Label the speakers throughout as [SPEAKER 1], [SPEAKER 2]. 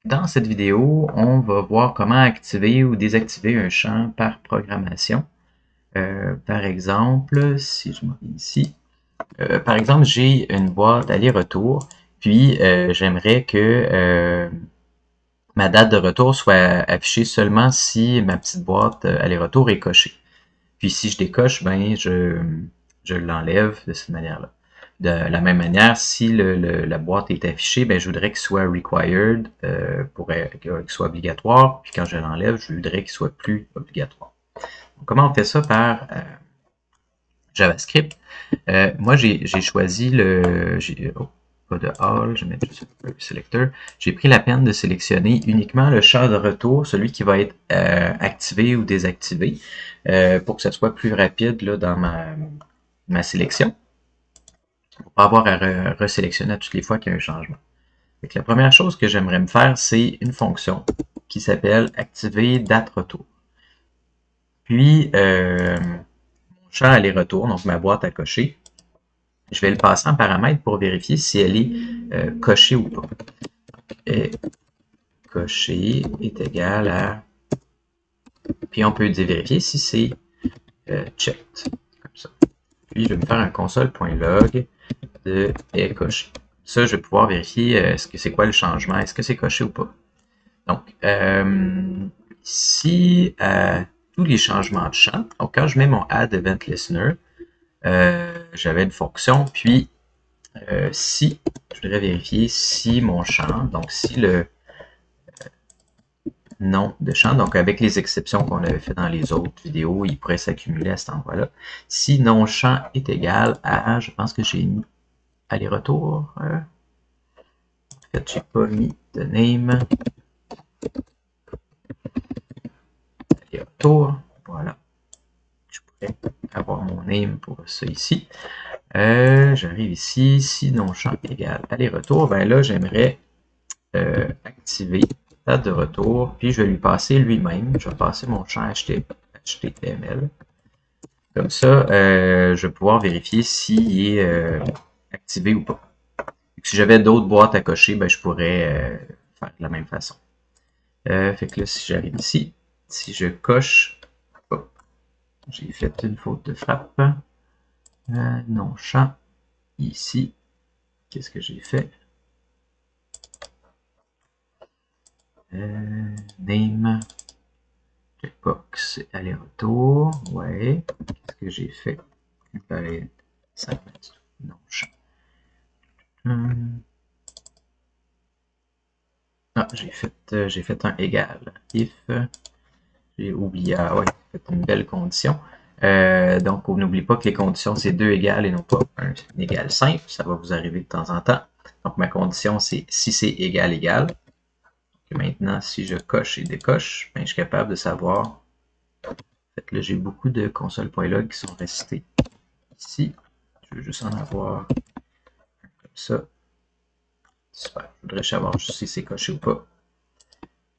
[SPEAKER 1] Dans cette vidéo, on va voir comment activer ou désactiver un champ par programmation. Par exemple, si je m'en vais ici, par exemple, j'ai une boîte aller-retour, puis j'aimerais que ma date de retour soit affichée seulement si ma petite boîte aller-retour est cochée. Puis si je décoche, ben je l'enlève de cette manière-là. De la même manière, si la boîte est affichée, ben je voudrais qu'il soit required pour qu'il soit obligatoire. Puis quand je l'enlève, je voudrais qu'il soit plus obligatoire. Donc, comment on fait ça par JavaScript? Moi, j'ai choisi pas de all, je vais mettre juste un selector. J'ai pris la peine de sélectionner uniquement le champ de retour, celui qui va être activé ou désactivé, pour que ça soit plus rapide là, dans ma sélection, pour pas avoir à resélectionner à toutes les fois qu'il y a un changement. Donc, la première chose que j'aimerais me faire, c'est une fonction qui s'appelle activer date retour. Puis, mon champ aller-retour, donc ma boîte à cocher, je vais le passer en paramètre pour vérifier si elle est cochée ou pas. Et coché est égal à... Puis on peut vérifier si c'est checked, comme ça. Puis je vais me faire un console.log de est coché. Ça, je vais pouvoir vérifier est-ce que c'est quoi le changement, est-ce que c'est coché ou pas. Donc, si tous les changements de champ, donc quand je mets mon add event listener, j'avais une fonction, puis si, je voudrais vérifier si mon champ, donc si le nom de champ, donc avec les exceptions qu'on avait fait dans les autres vidéos, il pourrait s'accumuler à cet endroit-là. Si non champ est égal à, je pense que j'ai mis aller-retour, en fait, j'ai pas mis de name, aller-retour, voilà, je pourrais avoir mon name pour ça ici. J'arrive ici, si non champ égal aller-retour, ben là, j'aimerais activer date de retour, puis je vais lui passer lui-même, je vais passer mon champ HTML. Comme ça, je vais pouvoir vérifier s'il est activé ou pas. Si j'avais d'autres boîtes à cocher, ben, je pourrais faire de la même façon. Fait que là, si j'arrive ici, si je coche, hop, j'ai fait une faute de frappe. Non champ, ici, qu'est-ce que j'ai fait? Name, checkbox, aller-retour, ouais. Qu'est-ce que j'ai fait? Non champ. Ah, j'ai fait un égal. If, j'ai oublié, ah ouais, c'est une belle condition. Donc, on n'oublie pas que les conditions, c'est 2 égales et non pas 1 égal simple. Ça va vous arriver de temps en temps. Donc, ma condition, c'est si c'est égal, égal. Et maintenant, si je coche et décoche, ben, je suis capable de savoir. En fait, là, j'ai beaucoup de console.log qui sont restés ici. Je veux juste en avoir comme ça. Super. Je voudrais savoir si c'est coché ou pas.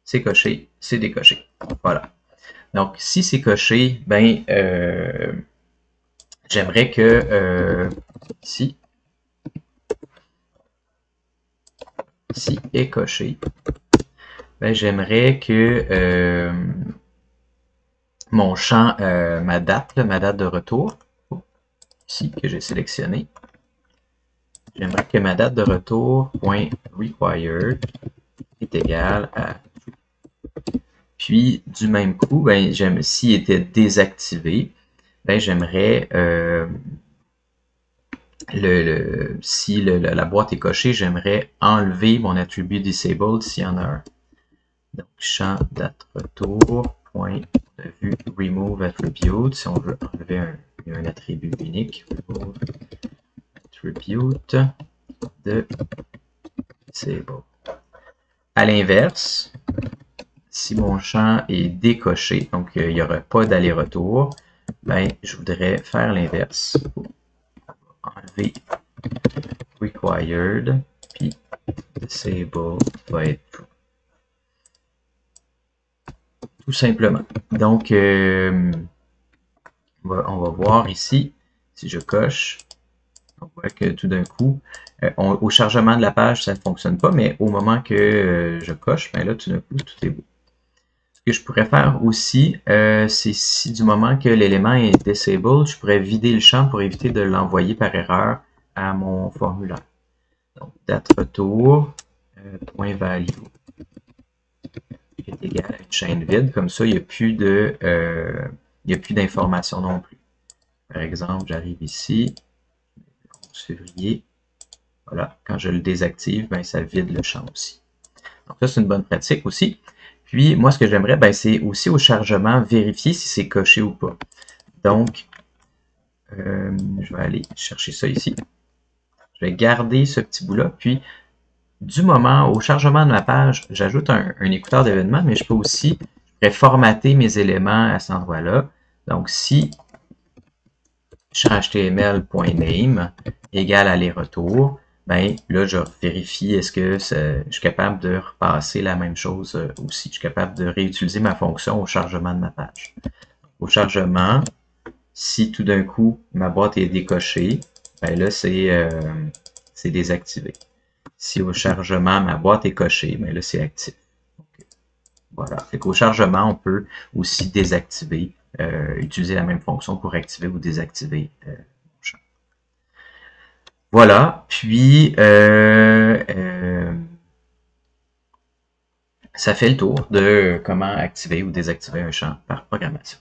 [SPEAKER 1] C'est coché, c'est décoché. Voilà. Donc, si c'est coché, ben, j'aimerais que si est coché, ben, j'aimerais que mon champ, ma date de retour, ici que j'ai sélectionné, j'aimerais que ma date de retour .required est égale à puis du même coup, ben, s'il était désactivé, ben, j'aimerais si la boîte est cochée, j'aimerais enlever mon attribut disabled s'il y en a un. Donc, champ date retour, point de vue remove attribute, si on veut enlever un attribut unique, remove attribute de disable. À l'inverse, si mon champ est décoché, donc il n'y aura pas d'aller-retour, ben, je voudrais faire l'inverse. Enlever required, puis disable va être true. Tout simplement. Donc, on va voir ici, si je coche, on voit que tout d'un coup, Au chargement de la page, ça ne fonctionne pas, mais au moment que je coche, ben là, tout d'un coup, tout est beau. Ce que je pourrais faire aussi, c'est si du moment que l'élément est disable, je pourrais vider le champ pour éviter de l'envoyer par erreur à mon formulaire. Donc, date retour, point value est égal à une chaîne vide. Comme ça, il n'y a plus de, il n'y a plus d'informations non plus. Par exemple, j'arrive ici, 11 février. Voilà, quand je le désactive, ben, ça vide le champ aussi. Donc ça, c'est une bonne pratique aussi. Puis, moi, ce que j'aimerais, ben, c'est aussi au chargement vérifier si c'est coché ou pas. Donc, je vais aller chercher ça ici. Je vais garder ce petit bout-là. Puis, du moment au chargement de ma page, j'ajoute un écouteur d'événement, mais je peux aussi formater mes éléments à cet endroit-là. Donc, si champ html.name égale aller-retour, ben là, je vérifie est-ce que je suis capable de repasser la même chose aussi. Je suis capable de réutiliser ma fonction au chargement de ma page. Au chargement, si tout d'un coup ma boîte est décochée, ben là, c'est désactivé. Si au chargement, ma boîte est cochée, ben là, c'est actif. Donc, voilà. Fait qu'au chargement, on peut aussi désactiver, utiliser la même fonction pour activer ou désactiver mon champ. Voilà. Puis, ça fait le tour de comment activer ou désactiver un champ par programmation.